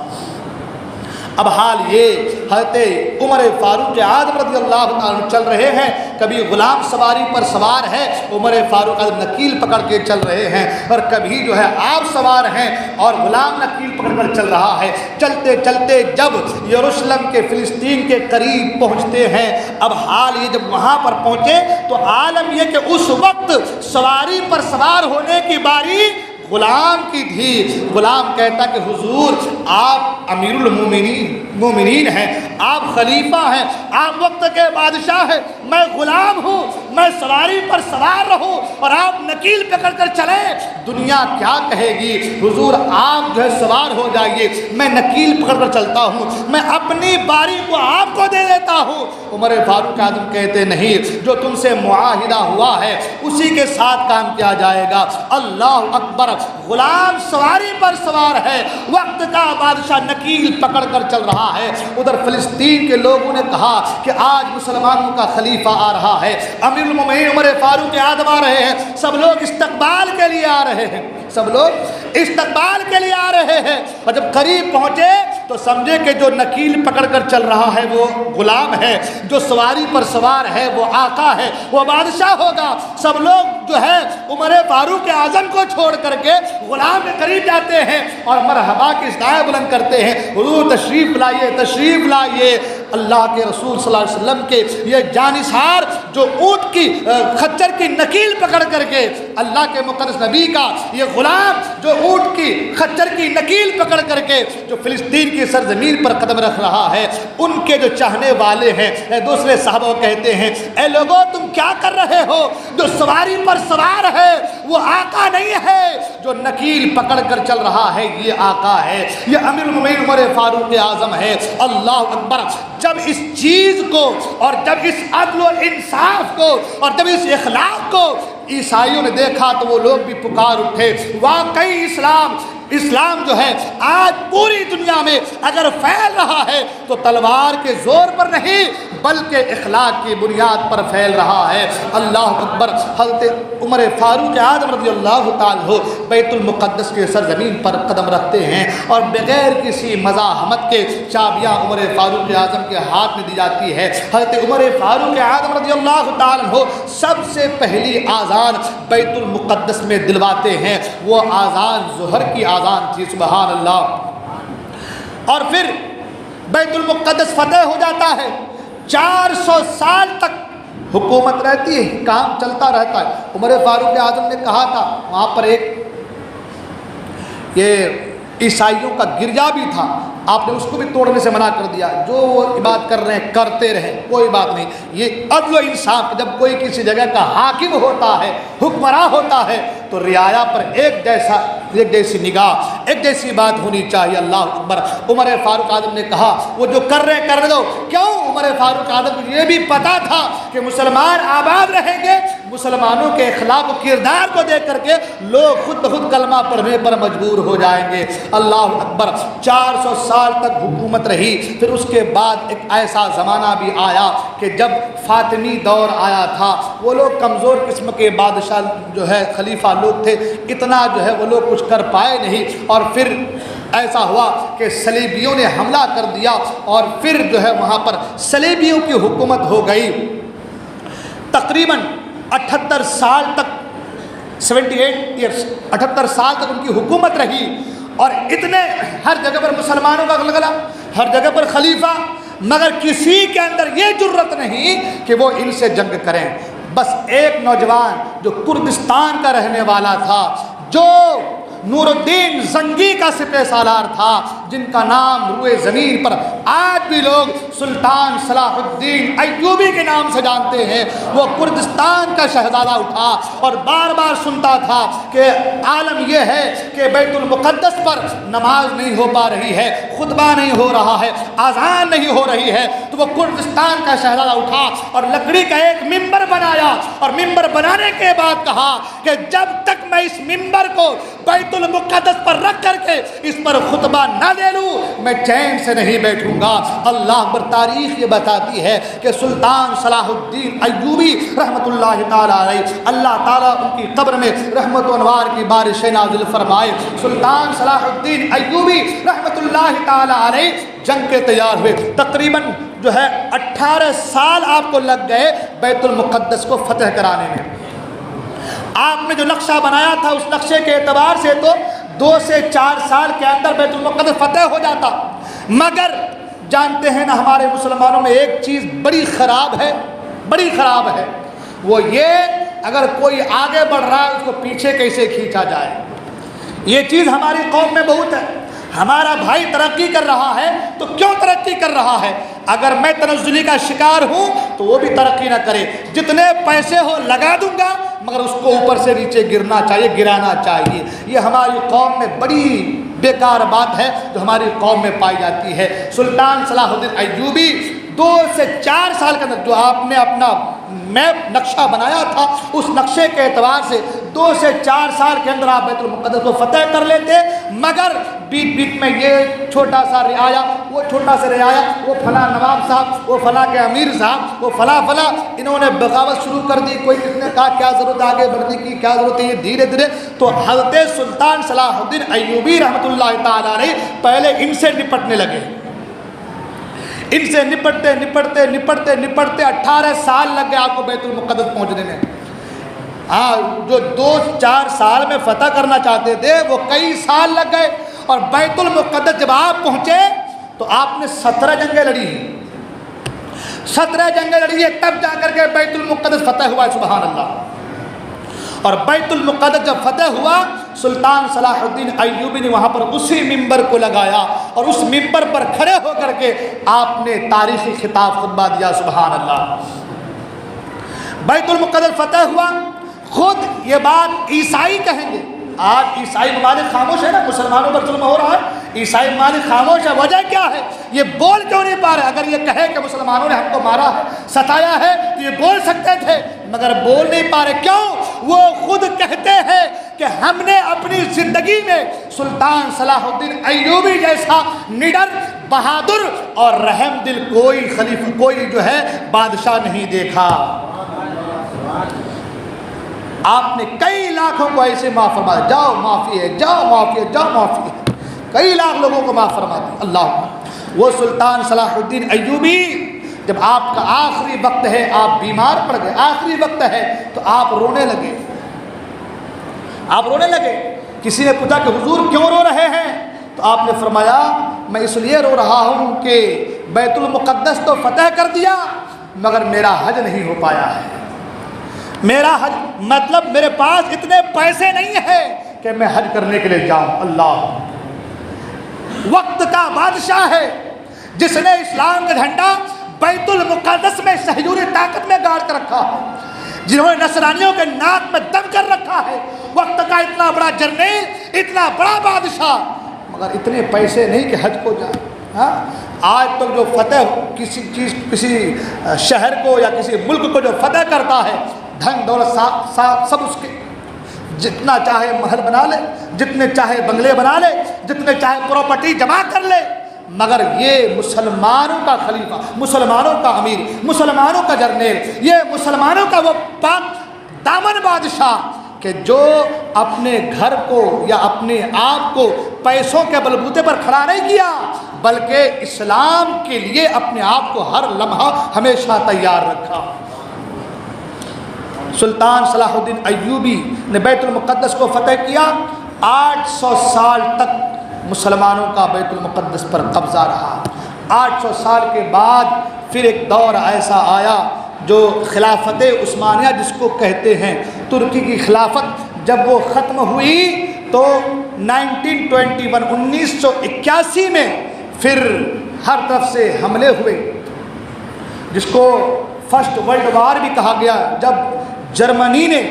اب حال یہ حضرت عمر فاروق اعظم رضی اللہ عنہ چل رہے ہیں، کبھی غلام سواری پر سوار ہے، عمر فاروق اعظم نکیل پکڑ کے چل رہے ہیں، اور کبھی جو ہے آپ سوار ہیں اور غلام نکیل پکڑ کر چل رہا ہے۔ چلتے چلتے جب یروشلم کے فلسطین کے قریب پہنچتے ہیں، اب حال یہ جب وہاں پر پہنچے تو عالم یہ کہ اس وقت سواری پر سوار ہونے کی باری غلام کی تھی۔ غلام کہتا کہ حضور آپ امیر المومنین ہیں، آپ خلیفہ ہیں، آپ وقت کے بادشاہ ہیں، میں غلام ہوں، میں سواری پر سوار رہوں اور آپ نکیل پکڑ کر چلیں، دنیا کیا کہے گی؟ حضور آپ جو ہے سوار ہو جائیے، میں نکیل پکڑ کر چلتا ہوں، میں اپنی باری کو آپ کو دے دیتا ہوں۔ عمر فاروق اعظم کہتے نہیں، جو تم سے معاہدہ ہوا ہے اسی کے ساتھ کام کیا جائے گا۔ اللہ اکبر! غلام سواری پر سوار ہے، وقت کا بادشاہ نکیل پکڑ کر چل رہا ہے۔ ادھر فلسطین کے لوگوں نے کہا کہ آج مسلمانوں کا خلیفہ آ رہا ہے، امیر المومنین عمر فاروق اعظم آ رہے ہیں، سب لوگ استقبال کے لیے آ رہے ہیں، سب لوگ استقبال کے لیے آ رہے ہیں۔ اور جب قریب پہنچے تو سمجھے کہ جو نکیل پکڑ کر چل رہا ہے وہ غلام ہے، جو سواری پر سوار ہے وہ آقا ہے، وہ بادشاہ ہوگا۔ سب لوگ جو ہے عمر فاروق اعظم کو چھوڑ کر کے غلام کے قریب جاتے ہیں اور مرحبا کی صدائیں بلند کرتے ہیں، حضور تشریف لائیے، تشریف لائیے۔ اللہ کے رسول صلی اللہ علیہ وسلم کے یہ جانثار جو اونٹ کی خچر کی نکیل پکڑ کر کے، اللہ کے مقدس نبی کا یہ غلام جو اونٹ کی خچر کی نکیل پکڑ کر کے جو فلسطین کی سرزمین پر قدم رکھ رہا ہے، ان کے جو چاہنے والے ہیں دوسرے صحابہ کہتے ہیں، اے لوگوں تم کیا کر رہے ہو؟ جو سواری پر سوار ہے وہ آقا نہیں ہے، جو نکیل پکڑ کر چل رہا ہے یہ آقا ہے، یہ امیر المومنین عمر فاروق اعظم ہے۔ اللہ اکبر! جب اس چیز کو اور جب اس عدل و انصاف کو اور جب اس اخلاق کو عیسائیوں نے دیکھا تو وہ لوگ بھی پکار اٹھے، واقعی اسلام جو ہے آج پوری دنیا میں اگر پھیل رہا ہے تو تلوار کے زور پر نہیں بلکہ اخلاق کی بنیاد پر پھیل رہا ہے۔ اللہ اکبر۔ حضرت عمر فاروق اعظم رضی اللہ تعالیٰ بیت المقدس کے سرزمین پر قدم رکھتے ہیں اور بغیر کسی مزاحمت کے چابیاں عمر فاروق اعظم کے ہاتھ میں دی جاتی ہے۔ حضرت عمر فاروق اعظم رضی اللہ تعالیٰ سب سے پہلی آذان بیت المقدس میں دلواتے ہیں۔ وہ آذان ظہر کی آذان تھی، سبحان اللہ۔ اور پھر بیت المقدس فتح ہو جاتا ہے۔ 400 سال تک حکومت رہتی ہے، کام چلتا رہتا ہے۔ عمر فاروق اعظم نے کہا تھا، وہاں پر ایک یہ عیسائیوں کا گرجا بھی تھا، آپ نے اس کو بھی توڑنے سے منع کر دیا۔ جو وہ عبادت کر رہے ہیں کرتے رہیں، کوئی بات نہیں۔ یہ عدل و انصاف، جب کوئی کسی جگہ کا حاکم ہوتا ہے، حکمراں ہوتا ہے، تو رعایا پر ایک جیسی نگاہ، ایک جیسی بات ہونی چاہیے۔ اللہ اکبر۔ عمر فاروق اعظم نے کہا وہ جو کر رہے ہیں کرنے دو۔ کیوں؟ عمر فاروق اعظم کو یہ بھی پتا تھا کہ مسلمان آباد رہیں گے، مسلمانوں کے اخلاق و کردار کو دیکھ کر کے لوگ خود بخود کلمہ پڑھنے پر مجبور ہو جائیں گے۔ اللہ اکبر۔ 400 سال تک حکومت رہی۔ پھر اس کے بعد ایک ایسا زمانہ بھی آیا کہ جب فاطمی دور آیا تھا، وہ لوگ کمزور قسم کے بادشاہ جو ہے خلیفہ لوگ تھے، اتنا جو ہے وہ لوگ کچھ کر پائے نہیں، اور پھر ایسا ہوا کہ صلیبیوں نے حملہ کر دیا، اور پھر جو ہے وہاں پر صلیبیوں کی حکومت ہو گئی۔ تقریباً 78 سال تک 78 ایئرس 78 سال تک ان کی حکومت رہی، اور اتنے ہر جگہ پر مسلمانوں کا غلغلہ، ہر جگہ پر خلیفہ، مگر کسی کے اندر یہ جرت نہیں کہ وہ ان سے جنگ کریں۔ بس ایک نوجوان جو کردستان کا رہنے والا تھا، جو نور الدین زنگی کا سپہ سالار تھا، جن کا نام روئے زمین پر آج بھی لوگ سلطان صلاح الدین ایوبی کے نام سے جانتے ہیں، وہ کردستان کا شہزادہ اٹھا اور بار بار سنتا تھا کہ عالم یہ ہے کہ بیت المقدس پر نماز نہیں ہو پا رہی ہے، خطبہ نہیں ہو رہا ہے، اذان نہیں ہو رہی ہے، تو وہ کردستان کا شہزادہ اٹھا اور لکڑی کا ایک ممبر بنایا، اور ممبر بنانے کے بعد کہا کہ جب تک میں اس ممبر کو بیت المقدس پر رکھ کر کے اس پر خطبہ نہ دے لوں، میں چین سے نہیں بیٹھوں گا۔ اللہ پر تاریخ یہ بتاتی ہے کہ سلطان صلاح الدین ایوبی رحمۃ اللہ تعالیٰ علیہ، اللہ تعالیٰ ان کی قبر میں رحمت و انوار کی بارشیں نازل فرمائے۔ سلطان صلاح الدین ایوبی رحمۃ اللہ تعالیٰ علیہ جنگ کے تیار ہوئے، تقریباً جو ہے 18 سال آپ کو لگ گئے بیت المقدس کو فتح کرانے میں۔ آپ نے جو نقشہ بنایا تھا اس نقشے کے اعتبار سے تو 2 سے 4 سال کے اندر بیت المقدس فتح ہو جاتا، مگر جانتے ہیں نا ہمارے مسلمانوں میں ایک چیز بڑی خراب ہے، بڑی خراب ہے، وہ یہ اگر کوئی آگے بڑھ رہا ہے اس کو پیچھے کیسے کھینچا جائے۔ یہ چیز ہماری قوم میں بہت ہے۔ ہمارا بھائی ترقی کر رہا ہے تو کیوں ترقی کر رہا ہے؟ اگر میں تنزلی کا شکار ہوں تو وہ بھی ترقی نہ کرے، جتنے پیسے ہو لگا دوں گا، مگر اس کو اوپر سے نیچے گرنا چاہیے، گرانا چاہیے۔ یہ ہماری قوم میں بڑی بیکار بات ہے جو ہماری قوم میں پائی جاتی ہے۔ سلطان صلاح الدین ایوبی 2 سے 4 سال کے اندر جو آپ نے اپنا میپ نقشہ بنایا تھا، اس نقشے کے اعتبار سے 2 سے 4 سال کے اندر آپ بیت المقدس کو فتح کر لیتے، مگر بیچ بیچ میں یہ چھوٹا سا رعایا، وہ چھوٹا سا رعایا، وہ فلاں نواب صاحب، وہ فلاں کے امیر صاحب، وہ فلاں فلاں، انہوں نے بغاوت شروع کر دی۔ کوئی کس نے کہا کیا ضرورت ہے آگے بڑھنے کی، کیا ضرورت ہے، یہ دھیرے دھیرے تو حضرت سلطان صلاح الدین ایوبی رحمۃ اللہ تعالیٰ علیہ پہلے ان سے نپٹنے لگے۔ ان سے نپٹتے نپٹتے نپٹتے نپٹتے 18 سال لگ گئے آپ کو بیت المقدس پہنچنے میں۔ ہاں، جو 2-4 سال میں فتح کرنا چاہتے تھے وہ کئی سال لگ گئے، اور بیت المقدس جب آپ پہنچے تو آپ نے 17 جنگیں لڑی ہیں، 17 جنگیں لڑی ہیں، تب جا کر کے بیت المقدس فتح ہوا ہے، سبحان اللہ۔ اور بیت المقدس جب فتح ہوا، سلطان صلاح الدین ایوبی نے وہاں پر اسی ممبر کو لگایا، اور اس ممبر پر کھڑے ہو کر کے آپ نے تاریخی خطاب خطبہ دیا، سبحان اللہ۔ بیت المقدس فتح ہوا، خود یہ بات عیسائی کہیں گے۔ آج عیسائی ممالک خاموش ہے نا، مسلمانوں پر ظلم ہو رہا ہے، عیسائی ممالک خاموش ہے، وجہ کیا ہے؟ یہ بول کیوں نہیں پا رہے؟ اگر یہ کہے کہ مسلمانوں نے ہم کو مارا ہے، ستایا ہے، تو یہ بول سکتے تھے، مگر بول نہیں پا رہے۔ کیوں؟ وہ خود کہتے ہیں کہ ہم نے اپنی زندگی میں سلطان صلاح الدین ایوبی جیسا نڈر بہادر اور رحم دل کوئی خلیفہ، کوئی جو ہے بادشاہ نہیں دیکھا۔ آپ نے کئی لاکھوں کو ایسے معاف فرما دیا، جاؤ معافی ہے، جاؤ معافی ہے، جاؤ معافی ہے، کئی لاکھ لوگوں کو معاف فرما دیا۔ اللہ، وہ سلطان صلاح الدین ایوبی، جب آپ کا آخری وقت ہے، آپ بیمار پڑ گئے، آخری وقت ہے تو آپ رونے لگے، آپ رونے لگے۔ کسی نے پوچھا کہ حضور کیوں رو رہے ہیں؟ تو آپ نے فرمایا میں اس لیے رو رہا ہوں کہ بیت المقدس تو فتح کر دیا مگر میرا حج نہیں ہو پایا ہے، میرا حج، مطلب میرے پاس اتنے پیسے نہیں ہیں کہ میں حج کرنے کے لیے جاؤں۔ اللہ، وقت کا بادشاہ ہے جس نے اسلام کا جھنڈا بیت المقدس میں شہیدی طاقت میں گاڑ کر رکھا ہے، جنہوں نے نصرانیوں کے ناک میں دم کر رکھا ہے، وقت کا اتنا بڑا جرنیل، اتنا بڑا بادشاہ، مگر اتنے پیسے نہیں کہ حج کو جائے۔ ہاں، آج تک جو فتح کسی چیز، کسی شہر کو یا کسی ملک کو جو فتح کرتا ہے، دھن دولت سب اس کے، جتنا چاہے محل بنا لے، جتنے چاہے بنگلے بنا لے، جتنے چاہے پراپرٹی جمع کر لے، مگر یہ مسلمانوں کا خلیفہ، مسلمانوں کا امیر، مسلمانوں کا جرنیل، یہ مسلمانوں کا وہ پاک دامن بادشاہ کہ جو اپنے گھر کو یا اپنے آپ کو پیسوں کے بلبوتے پر کھڑا نہیں کیا بلکہ اسلام کے لیے اپنے آپ کو ہر لمحہ ہمیشہ تیار رکھا۔ سلطان صلاح الدین ایوبی نے بیت المقدس کو فتح کیا، 800 سال تک مسلمانوں کا بیت المقدس پر قبضہ رہا۔ 800 سال کے بعد پھر ایک دور ایسا آیا جو خلافت عثمانیہ جس کو کہتے ہیں، ترکی کی خلافت جب وہ ختم ہوئی تو 1981 میں پھر ہر طرف سے حملے ہوئے، جس کو فرسٹ ورلڈ وار بھی کہا گیا، جب جرمنی نے،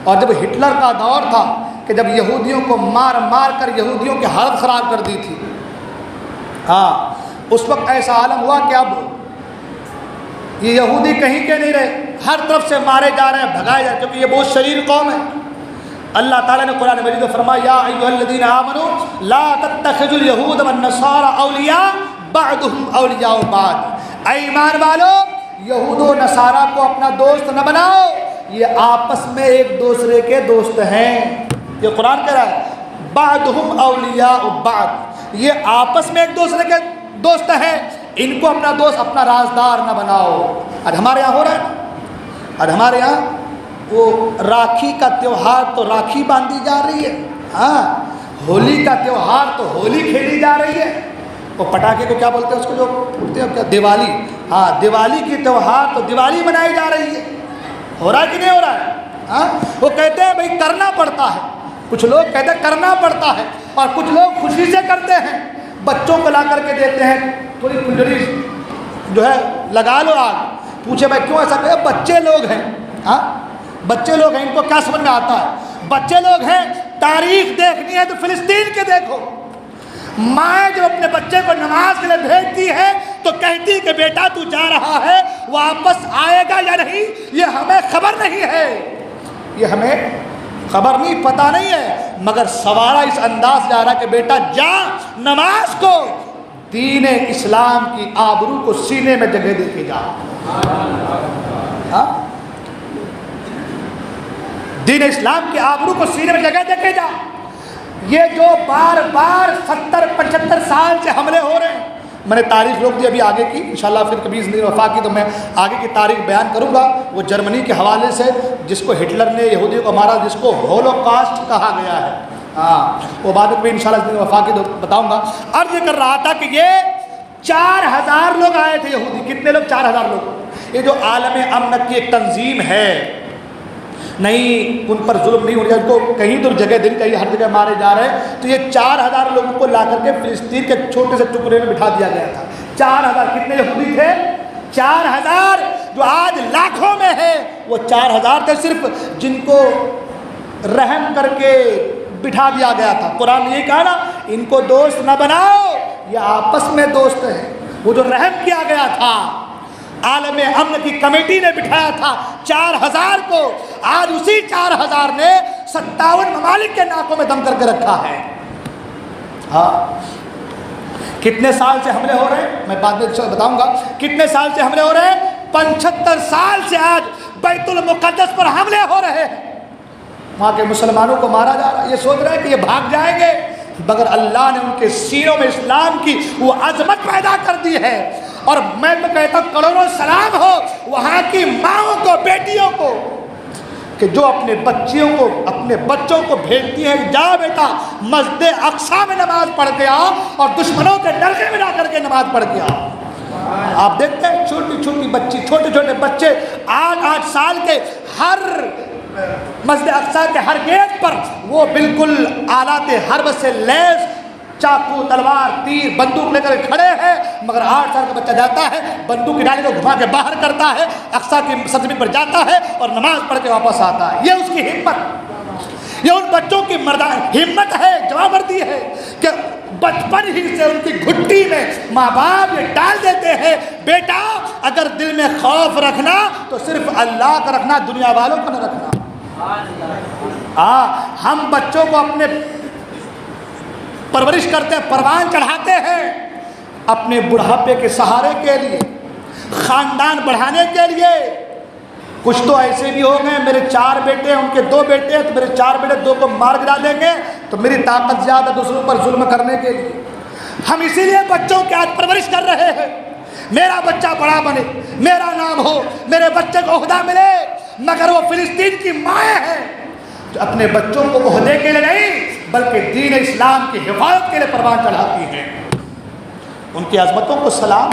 اور جب ہٹلر کا دور تھا کہ جب یہودیوں کو مار مار کر یہودیوں کی حالت خراب کر دی تھی، ہاں، اس وقت ایسا عالم ہوا کہ اب یہ یہودی کہیں کے نہیں رہے، ہر طرف سے مارے جا رہے ہیں، بھگائے جا رہے ہیں، کیونکہ یہ بہت شریر قوم ہے۔ اللہ تعالیٰ نے قرآن مجید میں فرمایا یا ایھا الذین آمنوا لا تتخذوا اليہود والنصارى اولیاء بعضهم اولیاء بعض، اے ایمان والو یہود و نصارہ کو اپنا دوست نہ بناؤ، یہ آپس میں ایک دوسرے کے دوست ہیں۔ یہ قرآن کہہ رہا ہے بعضهم اولیاء بعض، یہ آپس میں ایک دوسرے کے دوست ہیں، ان کو اپنا دوست، اپنا رازدار نہ بناؤ۔ آج ہمارے یہاں ہو رہا ہے، آج ہمارے یہاں وہ راکھی کا تیوہار تو راکھی باندھی جا رہی ہے، ہاں، ہولی کا تیوہار تو ہولی کھیلی جا رہی ہے، وہ پٹاخے کو کیا بولتے ہیں، اس کو جو پھوٹتے ہیں کیا، دیوالی، ہاں، دیوالی کی تیوہار تو دیوالی منائی جا رہی ہے۔ ہو رہا ہے کہ نہیں ہو رہا ہے؟ ہاں، وہ کہتے ہیں بھائی کرنا پڑتا ہے، کچھ لوگ کہتے ہیں کرنا پڑتا ہے، اور کچھ لوگ خوشی سے کرتے ہیں، بچوں کو لا کر کے دیتے ہیں، تھوڑی کھلڑی جو ہے لگا لو آگ، پوچھے بھائی کیوں ایسا کہ بچے لوگ ہیں، ہاں، بچے لوگ ہیں، ان کو کیا سمجھ میں آتا ہے، بچے لوگ ہیں، تاریخ دیکھنی ہے تو فلسطین کے دیکھو، ماں جب اپنے بچے کو نماز کے لیے بھیجتی ہے تو کہتی کہ بیٹا تو جا رہا ہے، واپس آئے گا یا نہیں یہ ہمیں خبر نہیں ہے، یہ ہمیں خبر نہیں، پتہ نہیں ہے، مگر سوارا اس انداز جا رہا کہ بیٹا جا، نماز کو، دین اسلام کی آبرو کو سینے میں جگہ دے کے جا، ہاں، دین اسلام کی آبرو کو سینے میں جگہ دے کے جا۔ یہ جو بار بار 70-75 سال سے حملے ہو رہے ہیں، میں نے تاریخ روک دی ابھی آگے کی، انشاءاللہ پھر کبھی زندگی وفا کی تو میں آگے کی تاریخ بیان کروں گا، وہ جرمنی کے حوالے سے جس کو ہٹلر نے یہودیوں کو مارا، جس کو ہولوکاسٹ کہا گیا ہے، ہاں، وہ بعد میں انشاءاللہ زندگی وفا کی تو بتاؤں گا۔ عرض یہ کر رہا تھا کہ یہ 4000 لوگ آئے تھے یہودی، کتنے لوگ؟ 4000 لوگ۔ یہ جو عالم امن کی ایک تنظیم ہے، نہیں ان پر ظلم نہیں ہو رہا، ان کو کہیں تو جگہ دن کہیں ہر جگہ مارے جا رہے ہیں، تو یہ 4000 لوگوں کو لا کر کے فلسطین کے چھوٹے سے ٹکڑے میں بٹھا دیا گیا تھا۔ 4000 کتنے یہودی تھے؟ 4000، جو آج لاکھوں میں ہے وہ 4000 تھے صرف، جن کو رحم کر کے بٹھا دیا گیا تھا۔ قرآن نے یہ کہا نا ان کو دوست نہ بناؤ، یہ آپس میں دوست ہیں۔ وہ جو رحم کیا گیا تھا، عالم امن کی کمیٹی نے بٹھایا تھا 4000 کو، آج اسی 4000 نے 57 ممالک کے ناکوں میں دم کر کے رکھا ہے۔ ہاں، کتنے سال سے حملے ہو رہے ہیں؟ میں بعد میں بتاؤں گا کتنے سال سے حملے ہو رہے ہیں۔ 75 سال سے آج بیت المقدس پر حملے ہو رہے ہیں، وہاں کے مسلمانوں کو مارا جا رہا ہے۔ یہ سوچ رہے ہیں کہ یہ بھاگ جائیں گے، مگر اللہ نے ان کے سینوں میں اسلام کی وہ عظمت پیدا کر دی ہے۔ اور میں تو کہتا ہوں کروڑوں سلام ہو وہاں کی ماؤں کو، بیٹیوں کو، کہ جو اپنے بچوں کو بھیجتی ہیں، جا بیٹا مسجد اقصی میں نماز پڑھ کے آؤ اور دشمنوں کے ڈرگے میں جا کر کے نماز پڑھ کے آؤ۔ آپ دیکھتے ہیں چھوٹی چھوٹی بچی، چھوٹے چھوٹے بچے 8 سال کے، ہر مسجد اقصی کے ہر گیٹ پر وہ بالکل آلات حرب سے لیس، چاقو، تلوار، تیر، بندوق لے کر کھڑے ہیں، مگر 8 سال کا بچہ جاتا ہے، بندوق کی ڈالی کو گھما کے باہر کرتا ہے، اقصی کی سرزمین پر جاتا ہے اور نماز پڑھ کے واپس آتا ہے۔ یہ اس کی ہمت، یہ ان بچوں کی ہمت ہے، جوابردی ہے کہ بچپن ہی سے ان کی گھٹی میں ماں باپ یہ ڈال دیتے ہیں، بیٹا اگر دل میں خوف رکھنا تو صرف اللہ کا رکھنا، دنیا والوں کا نہ رکھنا۔ ہم بچوں کو اپنے پرورش کرتے ہیں، پروان چڑھاتے ہیں اپنے بڑھاپے کے سہارے کے لیے، خاندان بڑھانے کے لیے۔ کچھ تو ایسے بھی ہو گئے، میرے 4 بیٹے ہیں، ان کے 2 بیٹے ہیں، تو میرے 4 بیٹے 2 کو مار گرا دیں گے تو میری طاقت زیادہ دوسروں پر ظلم کرنے کے لیے۔ ہم اسی لیے بچوں کی آج پرورش کر رہے ہیں، میرا بچہ بڑا بنے، میرا نام ہو، میرے بچے کو عہدہ ملے، مگر وہ فلسطین کی مائیں ہیں جو اپنے بچوں کو عہدے کے لیے نہیں بلکہ دین اسلام کی حفاظت کے لیے پروان چڑھاتی ہیں۔ ان کی عظمتوں کو سلام،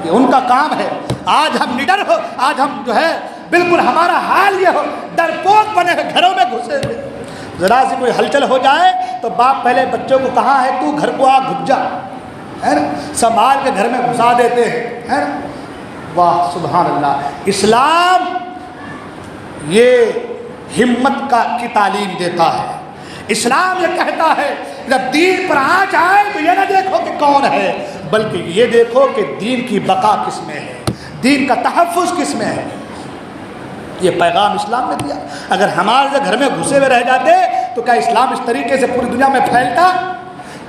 یہ ان کا کام ہے۔ آج ہم نڈر ہو، آج ہم جو ہے بالکل ہمارا حال یہ ہو، ڈرپوک بنے ہیں، گھروں میں گھسے ہوئے، ذرا سی کوئی ہلچل ہو جائے تو باپ پہلے بچوں کو کہاں ہے تو گھر کو آ گھس جا، ہے نا، سنبھال کے گھر میں گھسا دیتے ہیں، ہے نا۔ واہ سبحان اللہ! اسلام یہ ہمت کی تعلیم دیتا ہے۔ اسلام یہ کہتا ہے جب دین پر آنچ آئے تو یہ نہ دیکھو کہ کون ہے، بلکہ یہ دیکھو کہ دین کی بقا کس میں ہے، دین کا تحفظ کس میں ہے۔ یہ پیغام اسلام نے دیا۔ اگر ہمارے گھر میں گھسے ہوئے رہ جاتے تو کیا اسلام اس طریقے سے پوری دنیا میں پھیلتا؟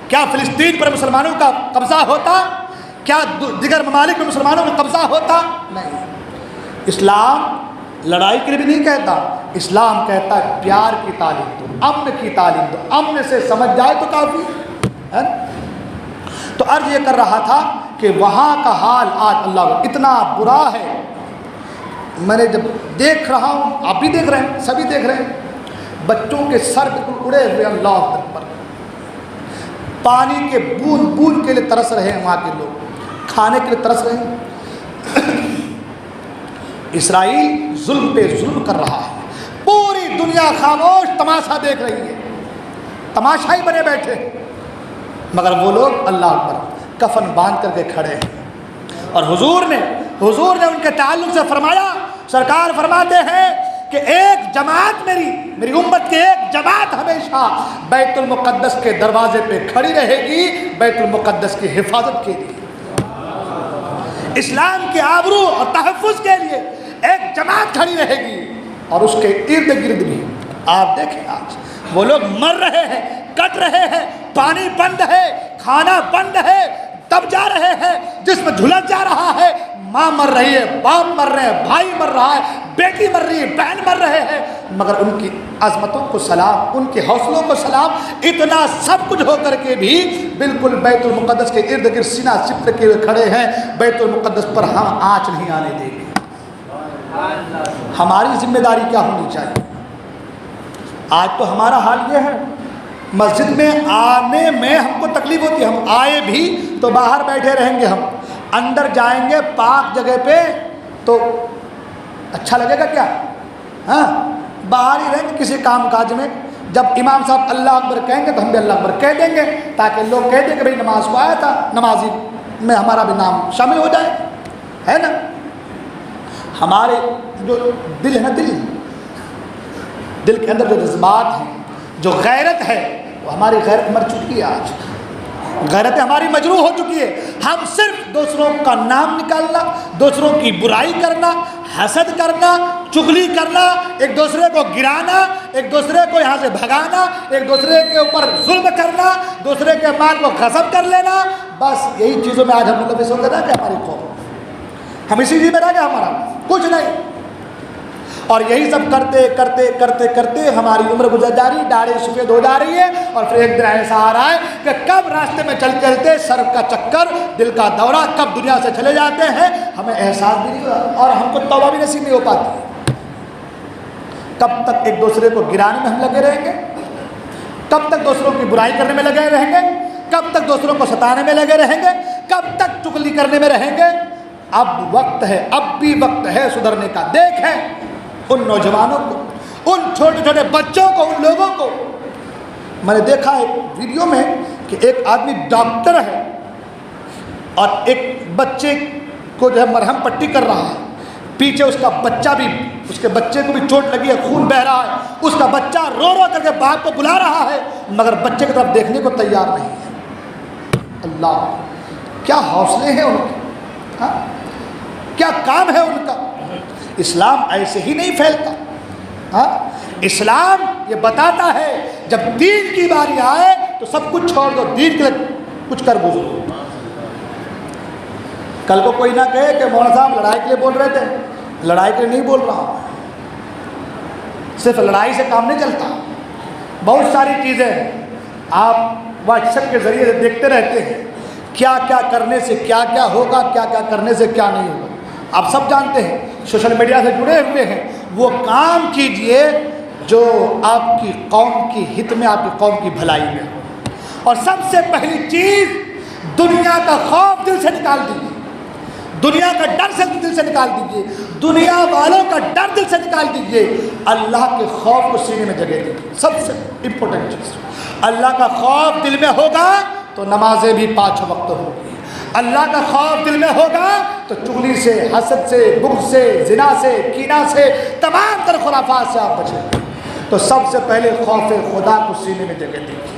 کیا فلسطین پر مسلمانوں کا قبضہ ہوتا؟ کیا دیگر ممالک میں مسلمانوں کا قبضہ ہوتا؟ نہیں۔ اسلام لڑائی کے لیے بھی نہیں کہتا، اسلام کہتا ہے پیار کی تعلیم دو، امن کی تعلیم دو، امن سے سمجھ جائے تو کافی ہے۔ تو عرض یہ کر رہا تھا کہ وہاں کا حال آج اللہ اتنا برا ہے، میں نے جب دیکھ رہا ہوں، آپ بھی دیکھ رہے ہیں، سبھی دیکھ رہے ہیں، بچوں کے سر بالکل اڑے ہوئے، اللہ اکبر، پانی کے بوند بوند کے لیے ترس رہے ہیں، وہاں کے لوگ کھانے کے لیے ترس رہے ہیں۔ اسرائیل ظلم پہ ظلم کر رہا ہے، پوری دنیا خاموش تماشا دیکھ رہی ہے، تماشائی بنے بیٹھے، مگر وہ لوگ اللہ اکبر کفن باندھ کر کے کھڑے ہیں۔ اور حضور نے ان کے تعلق سے فرمایا، سرکار فرماتے ہیں کہ ایک جماعت میری امت کی ایک جماعت ہمیشہ بیت المقدس کے دروازے پہ کھڑی رہے گی، بیت المقدس کی حفاظت کے لیے، اسلام کے آبرو اور تحفظ کے لیے ایک جماعت کھڑی رہے گی۔ اور اس کے ارد گرد بھی آپ دیکھیں آج وہ لوگ مر رہے ہیں، کٹ رہے ہیں، پانی بند ہے، کھانا بند ہے، دب جا رہے ہیں، جسم جھلس جا رہا ہے، ماں مر رہی ہے، باپ مر رہے ہیں، بھائی مر رہا ہے، بیٹی مر رہی ہے، بہن مر رہے ہیں، مگر ان کی عظمتوں کو سلام، ان کے حوصلوں کو سلام۔ اتنا سب کچھ ہو کر کے بھی بالکل بیت المقدس کے ارد گرد سینہ چپٹ کے ہوئے کھڑے ہیں، بیت المقدس پر ہم آنچ نہیں آنے دیں گے۔ ہماری ذمہ داری کیا ہونی چاہیے؟ آج تو ہمارا حال یہ ہے، مسجد میں آنے میں ہم کو تکلیف ہوتی ہے، ہم آئے بھی تو باہر بیٹھے رہیں گے، ہم اندر جائیں گے پاک جگہ پہ تو اچھا لگے گا کیا؟ ہاں، باہر ہی رہیں گے کسی کام کاج میں، جب امام صاحب اللہ اکبر کہیں گے تو ہم بھی اللہ اکبر کہہ دیں گے، تاکہ لوگ کہہ دیں کہ بھئی نماز کو آیا تھا، نمازی میں ہمارا بھی نام شامل ہو جائے، ہے نا۔ ہمارے جو دل ہے نا، دل کے اندر جو جذبات ہیں، جو غیرت ہے، وہ ہماری غیرت مر چکی ہے، آج غیرت ہماری مجروح ہو چکی ہے۔ ہم صرف دوسروں کا نام نکالنا، دوسروں کی برائی کرنا، حسد کرنا، چغلی کرنا، ایک دوسرے کو گرانا، ایک دوسرے کو یہاں سے بھگانا، ایک دوسرے کے اوپر ظلم کرنا، دوسرے کے مال کو غصب کر لینا، بس یہی چیزوں میں آج ہم ملوث ہو گئے کہ ہماری قوم، ہم اسی چیز میں رہ گئے، ہمارا کچھ نہیں۔ اور یہی سب کرتے کرتے کرتے کرتے ہماری عمر گزر جا رہی، داڑھی سفید ہو جا رہی ہے، اور پھر ایک دن ایسا آ رہا ہے کہ کب راستے میں چلتے چلتے سر کا چکر، دل کا دورہ، کب دنیا سے چلے جاتے ہیں ہمیں احساس بھی نہیں ہوتا، اور ہم کو توبہ بھی نصیب نہیں ہو پاتی۔ کب تک ایک دوسرے کو گرانے میں ہم لگے رہیں گے؟ کب تک دوسروں کی برائی کرنے میں لگے رہیں گے؟ کب تک دوسروں کو ستانے میں لگے رہیں گے؟ کب تک چغلی کرنے میں رہیں گے؟ اب وقت ہے، اب بھی وقت ہے سدھرنے کا۔ دیکھیں ان نوجوانوں کو، ان چھوٹے چھوٹے بچوں کو، ان لوگوں کو۔ میں نے دیکھا ایک ویڈیو میں کہ ایک آدمی ڈاکٹر ہے اور ایک بچے کو جو ہے مرہم پٹی کر رہا ہے، پیچھے اس کا بچہ بھی، اس کے بچے کو بھی چوٹ لگی ہے، خون بہہ رہا ہے، اس کا بچہ رو رو کر کے باپ کو بلا رہا ہے، مگر بچے کی طرف دیکھنے کو تیار نہیں ہے۔ اللہ، کیا حوصلے ہیں ان کے، ہاں کیا کام ہے ان کا۔ اسلام ایسے ہی نہیں پھیلتا، ہاں اسلام یہ بتاتا ہے جب دین کی باری آئے تو سب کچھ چھوڑ دو، دین کے لیے کچھ کر گزرو۔ کل کو کوئی نہ کہے کہ مولانا صاحب لڑائی کے لیے بول رہے تھے، لڑائی کے لیے نہیں بول رہا، صرف لڑائی سے کام نہیں چلتا، بہت ساری چیزیں آپ واٹس ایپ کے ذریعے سے دیکھتے رہتے ہیں، کیا کیا کرنے سے کیا کیا ہوگا، کیا کیا کرنے سے کیا نہیں ہوگا، آپ سب جانتے ہیں، سوشل میڈیا سے جڑے ہوئے ہیں۔ وہ کام کیجئے جو آپ کی قوم کی ہت میں، آپ کی قوم کی بھلائی میں ہو، اور سب سے پہلی چیز دنیا کا خوف دل سے نکال دیجیے، دنیا کا ڈر سے دل سے نکال دیجیے، دنیا والوں کا ڈر دل سے نکال دیجیے، اللہ کے خوف کو سینے میں جگہ دیجیے۔ سب سے امپورٹنٹ چیز، اللہ کا خوف دل میں ہوگا تو نمازیں بھی 5 وقت ہوگی، اللہ کا خوف دل میں ہوگا تو چغلی سے، حسد سے، بغض سے، زنا سے، کینہ سے، تمام تر خرافات سے آپ بچیں۔ تو سب سے پہلے خوف خدا کو سینے میں جگہ دیجیے۔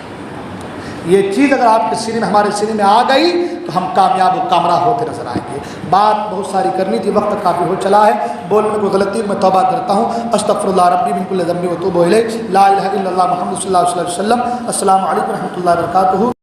یہ چیز اگر آپ کے سینے میں، ہمارے سینے میں آ گئی تو ہم کامیاب و کامرہ ہوتے نظر آئیں گے۔ بات بہت ساری کرنی تھی، وقت کافی ہو چلا ہے، بولنے میں کوئی غلطی میں توبہ کرتا ہوں۔ استغفر اللہ ربی من کل ذنب و اتوب الیہ، لا الہ الا اللہ محمد صلی اللہ علیہ وسلم۔ السلام علیکم و رحمۃ اللہ وبرکاتہ۔